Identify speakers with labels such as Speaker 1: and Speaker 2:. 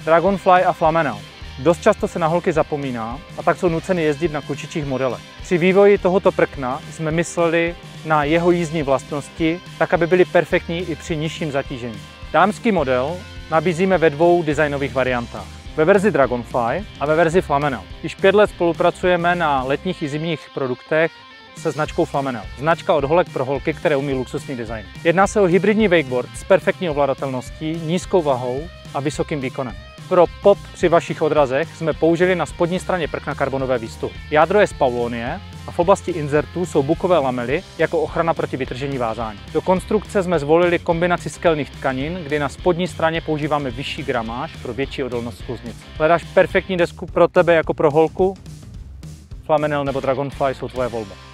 Speaker 1: Dragonfly a Flamenel. Dost často se na holky zapomíná a tak jsou nuceny jezdit na klučičích modelech. Při vývoji tohoto prkna jsme mysleli na jeho jízdní vlastnosti, tak aby byly perfektní i při nižším zatížení. Dámský model nabízíme ve dvou designových variantách. Ve verzi Dragonfly a ve verzi Flamenel. Již 5 let spolupracujeme na letních i zimních produktech se značkou Flamenel. Značka od holek pro holky, které umí luxusní design. Jedná se o hybridní wakeboard s perfektní ovladatelností, nízkou vahou a vysokým výkonem. Pro pop při vašich odrazech jsme použili na spodní straně prkna karbonové výstupy. Jádro je z paulonie a v oblasti inzertů jsou bukové lamely jako ochrana proti vytržení vázání. Do konstrukce jsme zvolili kombinaci skelných tkanin, kdy na spodní straně používáme vyšší gramáž pro větší odolnost sluznice. Hledáš perfektní desku pro tebe jako pro holku? Flamenel nebo Dragonfly jsou tvoje volba.